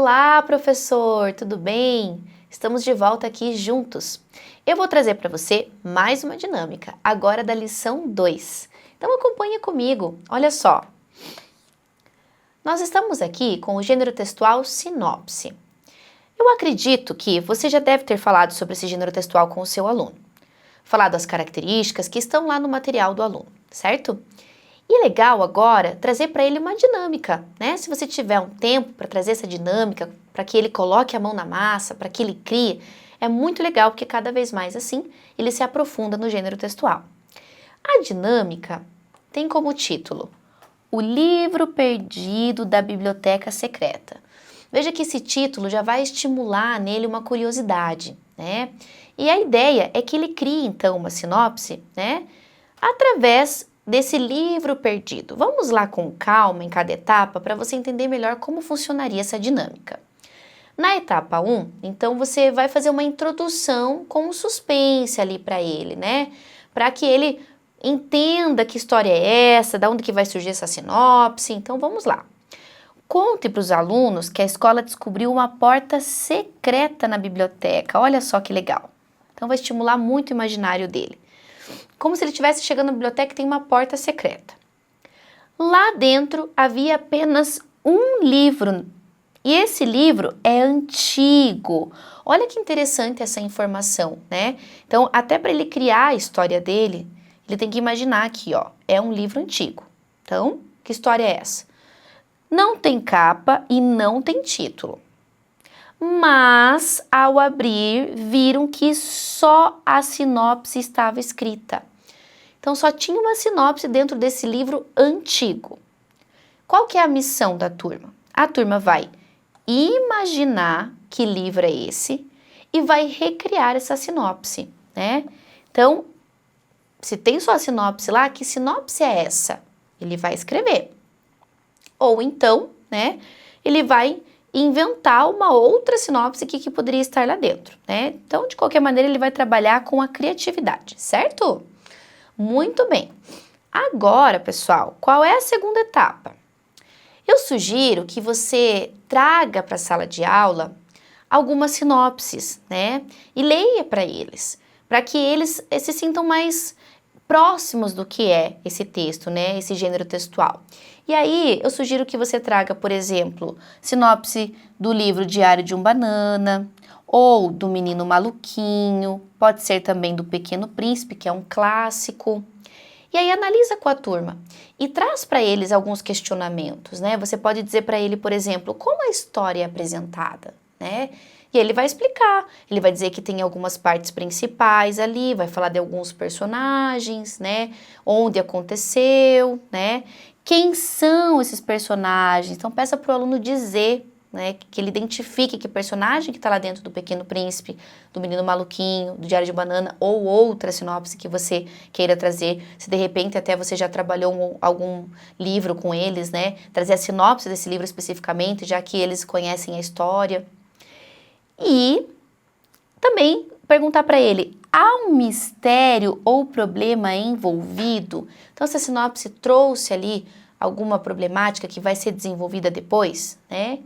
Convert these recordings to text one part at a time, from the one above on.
Olá, professor, tudo bem? Estamos de volta aqui juntos. Eu vou trazer para você mais uma dinâmica, agora da lição 2. Então acompanha comigo, olha só. Nós estamos aqui com o gênero textual sinopse. Eu acredito que você já deve ter falado sobre esse gênero textual com o seu aluno. Falado as características que estão lá no material do aluno, certo? E é legal agora trazer para ele uma dinâmica, né? Se você tiver um tempo para trazer essa dinâmica, para que ele coloque a mão na massa, para que ele crie, é muito legal porque cada vez mais assim ele se aprofunda no gênero textual. A dinâmica tem como título O Livro Perdido da Biblioteca Secreta. Veja que esse título já vai estimular nele uma curiosidade, né? E a ideia é que ele crie então uma sinopse, né? Através desse livro perdido. Vamos lá com calma em cada etapa para você entender melhor como funcionaria essa dinâmica. Na etapa 1, então você vai fazer uma introdução com um suspense ali para ele, né? Para que ele entenda que história é essa, da onde que vai surgir essa sinopse. Então vamos lá. Conte para os alunos que a escola descobriu uma porta secreta na biblioteca. Olha só que legal. Então vai estimular muito o imaginário dele. Como se ele estivesse chegando na biblioteca e tem uma porta secreta. Lá dentro havia apenas um livro, e esse livro é antigo. Olha que interessante essa informação, né? Então, até para ele criar a história dele, ele tem que imaginar aqui, ó, é um livro antigo. Então, que história é essa? Não tem capa e não tem título. Mas, ao abrir, viram que só a sinopse estava escrita. Então, só tinha uma sinopse dentro desse livro antigo. Qual que é a missão da turma? A turma vai imaginar que livro é esse e vai recriar essa sinopse, né? Então, se tem só a sinopse lá, que sinopse é essa? Ele vai escrever. Ou então, né, ele vai inventar uma outra sinopse que poderia estar lá dentro, né? Então, de qualquer maneira, ele vai trabalhar com a criatividade, certo? Muito bem. Agora, pessoal, qual é a segunda etapa? Eu sugiro que você traga para a sala de aula algumas sinopses, né? E leia para que eles se sintam mais próximos do que é esse texto, né? Esse gênero textual. E aí, eu sugiro que você traga, por exemplo, sinopse do livro Diário de um Banana, ou do Menino Maluquinho, pode ser também do Pequeno Príncipe, que é um clássico. E aí analisa com a turma e traz para eles alguns questionamentos, né? Você pode dizer para ele, por exemplo, como a história é apresentada, né? E ele vai explicar, ele vai dizer que tem algumas partes principais ali, vai falar de alguns personagens, né? Onde aconteceu, né? Quem são esses personagens? Então peça para o aluno dizer, né, que ele identifique que personagem que está lá dentro do Pequeno Príncipe, do Menino Maluquinho, do Diário de Banana ou outra sinopse que você queira trazer. Se de repente até você já trabalhou algum livro com eles, né, trazer a sinopse desse livro especificamente, já que eles conhecem a história. E também perguntar para ele, há um mistério ou problema envolvido? Então essa sinopse trouxe ali alguma problemática que vai ser desenvolvida depois, né?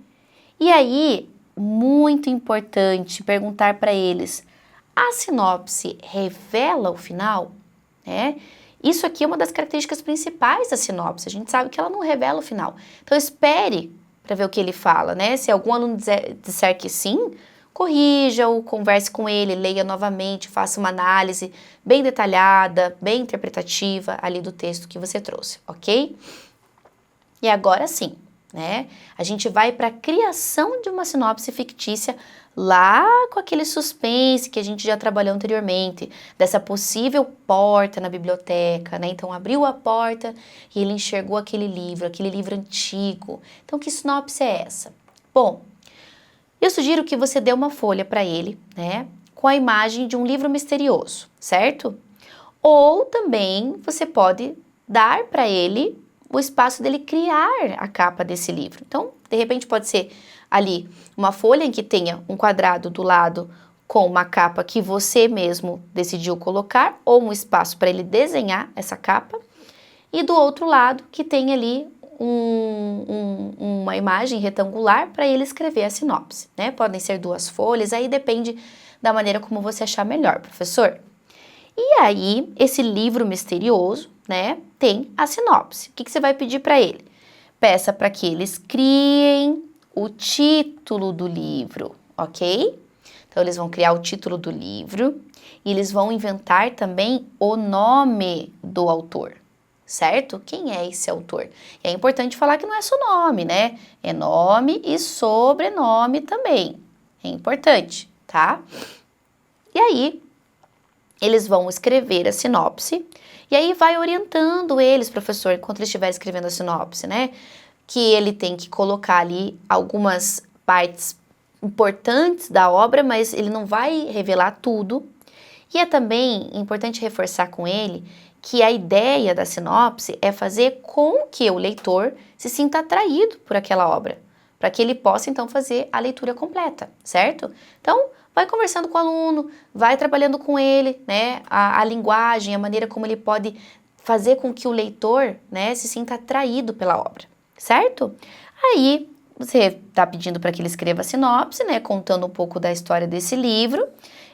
E aí, muito importante perguntar para eles, a sinopse revela o final? Né? Isso aqui é uma das características principais da sinopse, a gente sabe que ela não revela o final. Então espere para ver o que ele fala, né? Se algum aluno disser que sim, corrija-o, converse com ele, leia novamente, faça uma análise bem detalhada, bem interpretativa ali do texto que você trouxe, ok? E agora sim, né? A gente vai para a criação de uma sinopse fictícia lá com aquele suspense que a gente já trabalhou anteriormente, dessa possível porta na biblioteca, né? Então abriu a porta e ele enxergou aquele livro antigo. Então que sinopse é essa? Bom, eu sugiro que você dê uma folha para ele, né? Com a imagem de um livro misterioso, certo? Ou também você pode dar para ele o espaço dele criar a capa desse livro. Então, de repente pode ser ali uma folha em que tenha um quadrado do lado com uma capa que você mesmo decidiu colocar, ou um espaço para ele desenhar essa capa, e do outro lado que tem ali uma imagem retangular para ele escrever a sinopse, né? Podem ser 2 folhas, aí depende da maneira como você achar melhor, professor. E aí, esse livro misterioso, né, tem a sinopse. O que você vai pedir para ele? Peça para que eles criem o título do livro, ok? Então, eles vão criar o título do livro e eles vão inventar também o nome do autor, certo? Quem é esse autor? E é importante falar que não é só nome, né? É nome e sobrenome também. É importante, tá? E aí, eles vão escrever a sinopse e aí vai orientando eles, professor, enquanto eles estiverem escrevendo a sinopse, né? Que ele tem que colocar ali algumas partes importantes da obra, mas ele não vai revelar tudo. E é também importante reforçar com ele que a ideia da sinopse é fazer com que o leitor se sinta atraído por aquela obra, para que ele possa então fazer a leitura completa, certo? Então, vai conversando com o aluno, vai trabalhando com ele, né, a linguagem, a maneira como ele pode fazer com que o leitor, né, se sinta atraído pela obra, certo? Aí, você está pedindo para que ele escreva a sinopse, né, contando um pouco da história desse livro,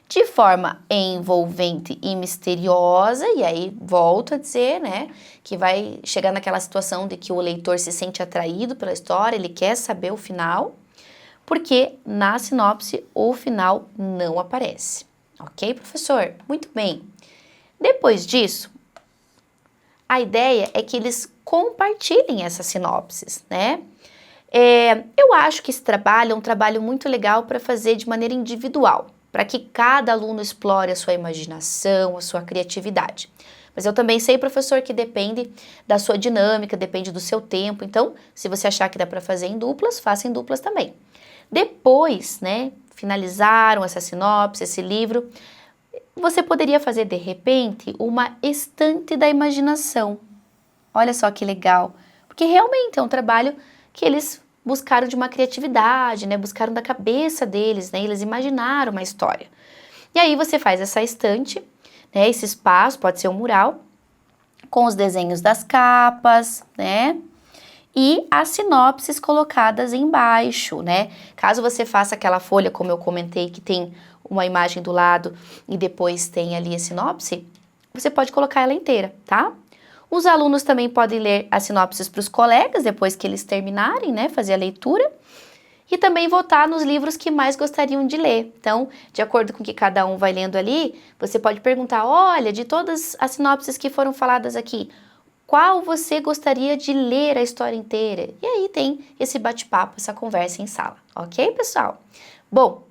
de forma envolvente e misteriosa, e aí volto a dizer, né, que vai chegar naquela situação de que o leitor se sente atraído pela história, ele quer saber o final, porque na sinopse o final não aparece. Ok, professor? Muito bem. Depois disso, a ideia é que eles compartilhem essas sinopses, né? Eu acho que esse trabalho é um trabalho muito legal para fazer de maneira individual, para que cada aluno explore a sua imaginação, a sua criatividade. Mas eu também sei, professor, que depende da sua dinâmica, depende do seu tempo. Então, se você achar que dá para fazer em duplas, faça em duplas também. Depois, né, finalizaram essa sinopse, esse livro, você poderia fazer, de repente, uma estante da imaginação. Olha só que legal, porque realmente é um trabalho que eles buscaram de uma criatividade, né? Buscaram da cabeça deles, né? Eles imaginaram uma história. E aí você faz essa estante, né? Esse espaço, pode ser um mural, com os desenhos das capas, né? E as sinopses colocadas embaixo, né? Caso você faça aquela folha, como eu comentei, que tem uma imagem do lado e depois tem ali a sinopse, você pode colocar ela inteira, tá? Os alunos também podem ler as sinopses para os colegas depois que eles terminarem, né, fazer a leitura, e também votar nos livros que mais gostariam de ler. Então, de acordo com o que cada um vai lendo ali, você pode perguntar, olha, de todas as sinopses que foram faladas aqui, qual você gostaria de ler a história inteira? E aí tem esse bate-papo, essa conversa em sala, ok, pessoal? Bom,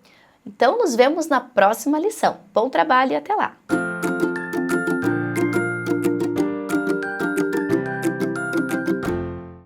então nos vemos na próxima lição. Bom trabalho e até lá!